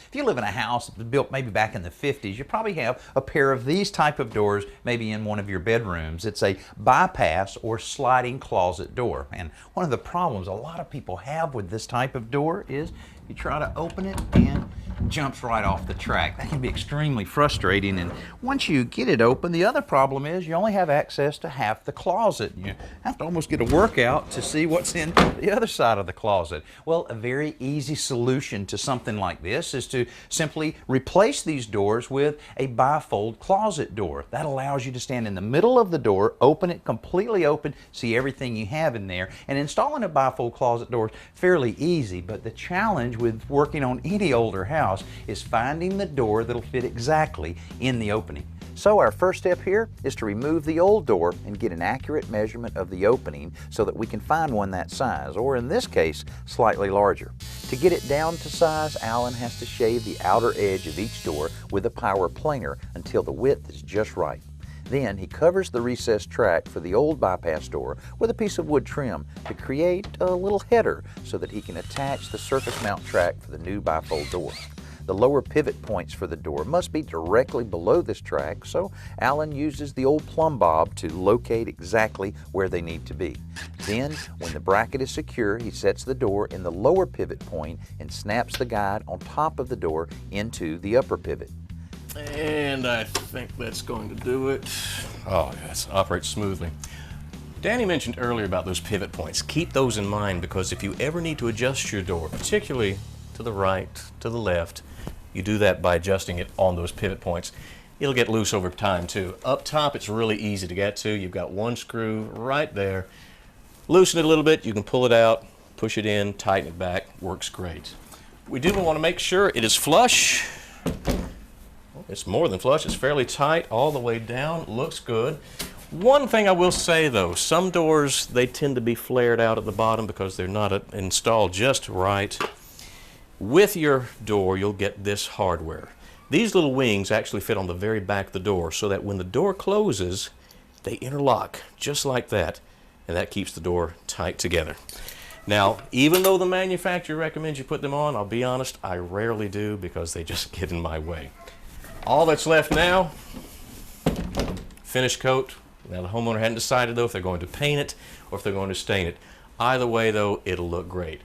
If you live in a house built maybe back in the 50s, you probably have a pair of these type of doors maybe in one of your bedrooms. It's a bypass or sliding closet door. And one of the problems a lot of people have with this type of door is you try to open it and it jumps right off the track. That can be extremely frustrating, and once you get it open, the other problem is you only have access to half the closet. You have to almost get a workout to see what's in the other side of the closet. Well, a very easy solution to something like this is to simply replace these doors with a bifold closet door. That allows you to stand in the middle of the door, open it completely open, see everything you have in there. And installing a bifold closet door is fairly easy, but the challenge with working on any older house is finding the door that'll fit exactly in the opening. So our first step here is to remove the old door and get an accurate measurement of the opening so that we can find one that size, or in this case, slightly larger. To get it down to size, Alan has to shave the outer edge of each door with a power planer until the width is just right. Then he covers the recessed track for the old bypass door with a piece of wood trim to create a little header so that he can attach the surface mount track for the new bifold door. The lower pivot points for the door must be directly below this track, so Alan uses the old plumb bob to locate exactly where they need to be. Then, when the bracket is secure, he sets the door in the lower pivot point and snaps the guide on top of the door into the upper pivot. And I think that's going to do it. Oh, yes, operates smoothly. Danny mentioned earlier about those pivot points. Keep those in mind, because if you ever need to adjust your door, particularly to the right, to the left, you do that by adjusting it on those pivot points. It'll get loose over time too. Up top, it's really easy to get to. You've got one screw right there. Loosen it a little bit, you can pull it out, push it in, tighten it back, works great. We do want to make sure it is flush. It's more than flush, it's fairly tight all the way down, looks good. One thing I will say though, some doors, they tend to be flared out at the bottom because they're not installed just right. With your door, you'll get this hardware. These little wings actually fit on the very back of the door so that when the door closes, they interlock just like that, and that keeps the door tight together. Now, even though the manufacturer recommends you put them on, I'll be honest, I rarely do because they just get in my way. All that's left now, finish coat. Now the homeowner hadn't decided though if they're going to paint it or if they're going to stain it. Either way though, it'll look great.